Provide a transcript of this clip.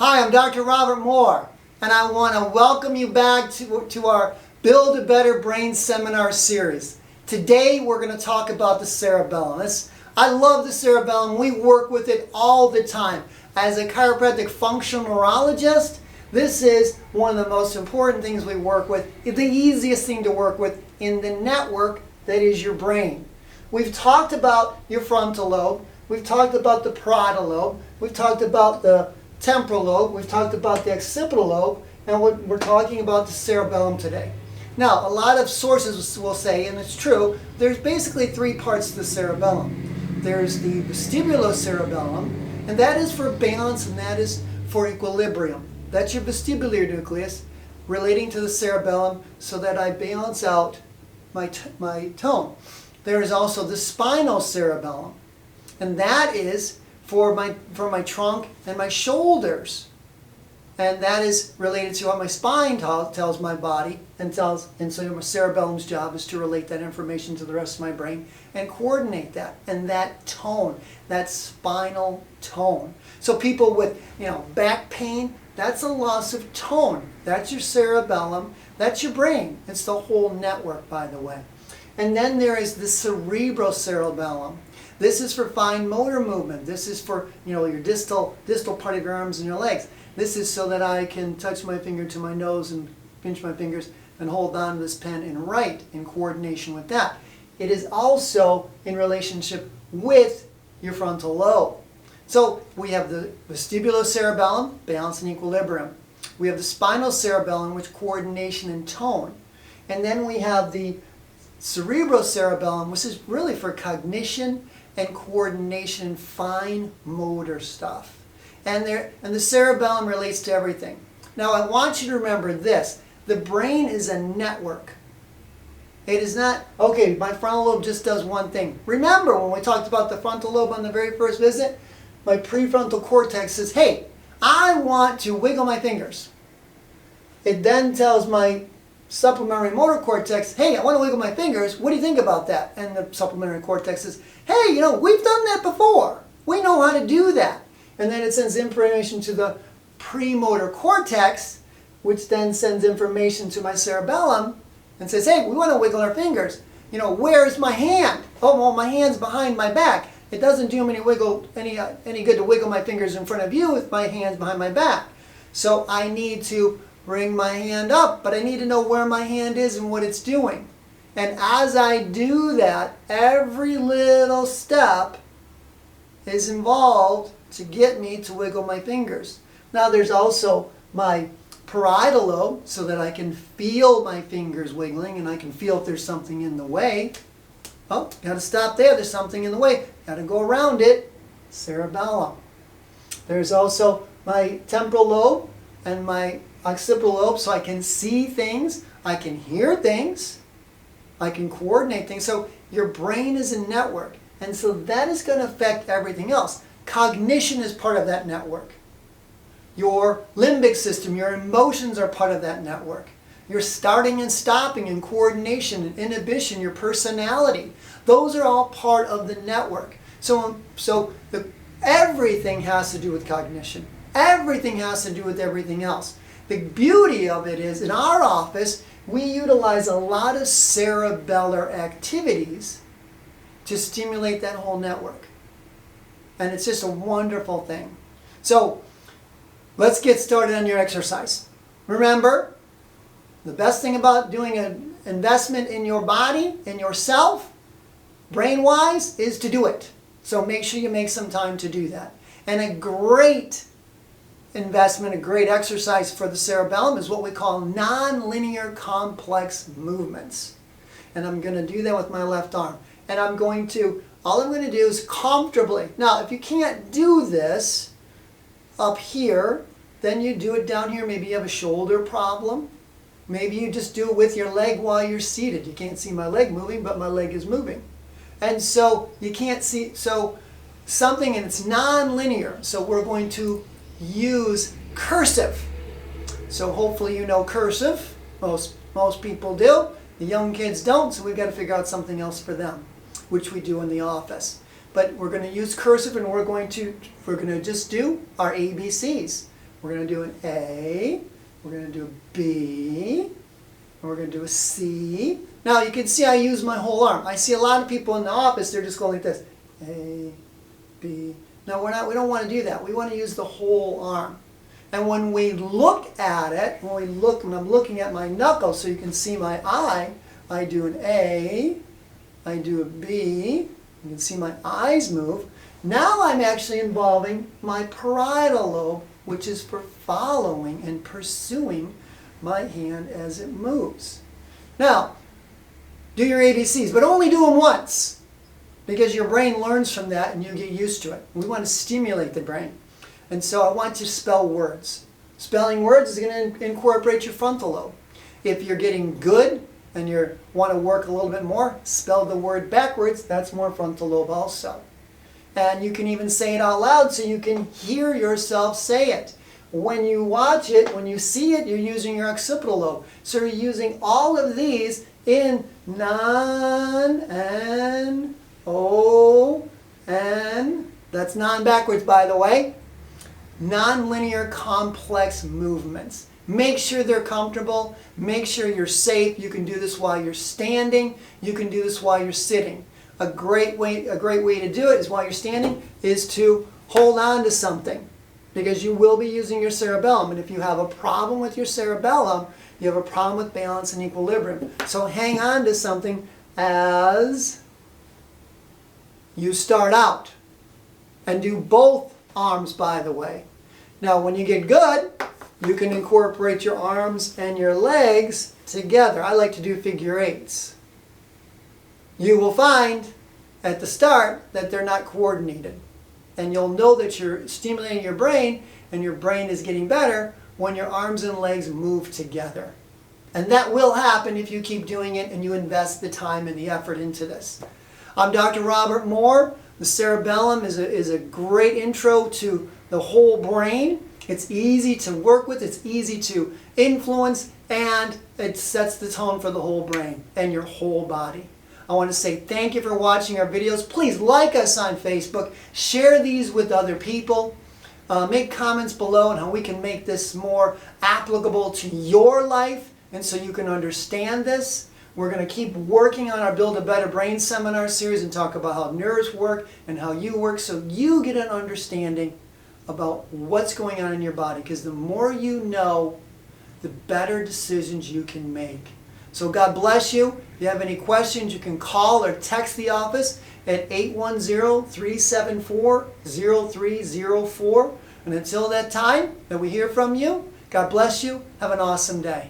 Hi, I'm Dr. Robert Moore, and I want to welcome you back to our Build a Better Brain seminar series. Today we're going to talk about the cerebellum. I love the cerebellum. We work with it all the time. As a chiropractic functional neurologist, this is one of the most important things we work with, the easiest thing to work with in the network that is your brain. We've talked about your frontal lobe, we've talked about the parietal lobe, we've talked about the temporal lobe, we've talked about the occipital lobe, and we're talking about the cerebellum today. Now, a lot of sources will say, and it's true, there's basically three parts to the cerebellum. There's the vestibulocerebellum, and that is for balance and that is for equilibrium. That's your vestibular nucleus relating to the cerebellum so that I balance out my tone. There is also the spinal cerebellum, and that is for my trunk and my shoulders. And that is related to what my spine tells my body, and so my cerebellum's job is to relate that information to the rest of my brain and coordinate that. And that tone, that spinal tone. So people with back pain, that's a loss of tone. That's your cerebellum. That's your brain. It's the whole network, by the way. And then there is the cerebrocerebellum. This is for fine motor movement. This is for your distal part of your arms and your legs. This is so that I can touch my finger to my nose and pinch my fingers and hold on to this pen and write in coordination with that. It is also in relationship with your frontal lobe. So we have the vestibulocerebellum, balance and equilibrium. We have the spinal cerebellum, which coordination and tone. And then we have the cerebrocerebellum, which is really for cognition and coordination and fine motor stuff. And the cerebellum relates to everything. Now I want you to remember this. The brain is a network. It is not, okay, my frontal lobe just does one thing. Remember when we talked about the frontal lobe on the very first visit? My prefrontal cortex says, hey, I want to wiggle my fingers. It then tells my supplementary motor cortex, hey, I want to wiggle my fingers. What do you think about that? And the supplementary cortex says, hey, we've done that before. We know how to do that. And then it sends information to the premotor cortex, which then sends information to my cerebellum and says, hey, we want to wiggle our fingers. Where's my hand? Oh, well, my hand's behind my back. It doesn't do me any good to wiggle my fingers in front of you with my hands behind my back. So I need to bring my hand up, but I need to know where my hand is and what it's doing. And as I do that, every little step is involved to get me to wiggle my fingers. Now there's also my parietal lobe, so that I can feel my fingers wiggling and I can feel if there's something in the way. Oh, got to stop there. There's something in the way. Got to go around it. Cerebellum. There's also my temporal lobe and my occipital lobe, so I can see things, I can hear things, I can coordinate things. So your brain is a network, and so that is going to affect everything else. Cognition is part of that network. Your limbic system, your emotions are part of that network. Your starting and stopping and coordination and inhibition, your personality, those are all part of the network. So everything has to do with cognition. Everything has to do with everything else. The beauty of it is, in our office, we utilize a lot of cerebellar activities to stimulate that whole network. And it's just a wonderful thing. So, let's get started on your exercise. Remember, the best thing about doing an investment in your body, in yourself, brain-wise, is to do it. So make sure you make some time to do that. And a great investment, a great exercise for the cerebellum is what we call nonlinear complex movements. And I'm going to do that with my left arm. And all I'm going to do is comfortably. Now, if you can't do this up here, then you do it down here. Maybe you have a shoulder problem. Maybe you just do it with your leg while you're seated. You can't see my leg moving, but my leg is moving. And so you can't see, so something, and it's non-linear. So we're going to use cursive. So hopefully you know cursive. Most people do. The young kids don't, so we've got to figure out something else for them, which we do in the office. But we're going to use cursive, and we're going to just do our ABCs. We're going to do an A. We're going to do a B. And we're going to do a C. Now you can see I use my whole arm. I see a lot of people in the office, they're just going like this. A, B. No, we don't want to do that. We want to use the whole arm. And when we look at it, when I'm looking at my knuckle so you can see my eye, I do an A, I do a B, you can see my eyes move. Now I'm actually involving my parietal lobe, which is for following and pursuing my hand as it moves. Now, do your ABCs, but only do them once, because your brain learns from that and you get used to it. We want to stimulate the brain. And so I want you to spell words. Spelling words is going to incorporate your frontal lobe. If you're getting good and you want to work a little bit more, spell the word backwards. That's more frontal lobe also. And you can even say it out loud so you can hear yourself say it. When you watch it, when you see it, you're using your occipital lobe. So you're using all of these in non, N, O, N. That's non-backwards, by the way. Non-linear complex movements. Make sure they're comfortable. Make sure you're safe. You can do this while you're standing. You can do this while you're sitting. A great way to do it is while you're standing is to hold on to something, because you will be using your cerebellum. And if you have a problem with your cerebellum, you have a problem with balance and equilibrium. So hang on to something as you start out. And do both arms, by the way. Now, when you get good, you can incorporate your arms and your legs together. I like to do figure eights. You will find at the start that they're not coordinated. And you'll know that you're stimulating your brain and your brain is getting better when your arms and legs move together. And that will happen if you keep doing it and you invest the time and the effort into this. I'm Dr. Robert Moore. The cerebellum is a great intro to the whole brain. It's easy to work with, it's easy to influence, and it sets the tone for the whole brain and your whole body. I want to say thank you for watching our videos. Please like us on Facebook. Share these with other people. Make comments below on how we can make this more applicable to your life and so you can understand this. We're going to keep working on our Build a Better Brain seminar series and talk about how nerves work and how you work so you get an understanding about what's going on in your body. Because the more you know, the better decisions you can make. So God bless you. If you have any questions, you can call or text the office at 810-374-0304. And until that time that we hear from you, God bless you. Have an awesome day.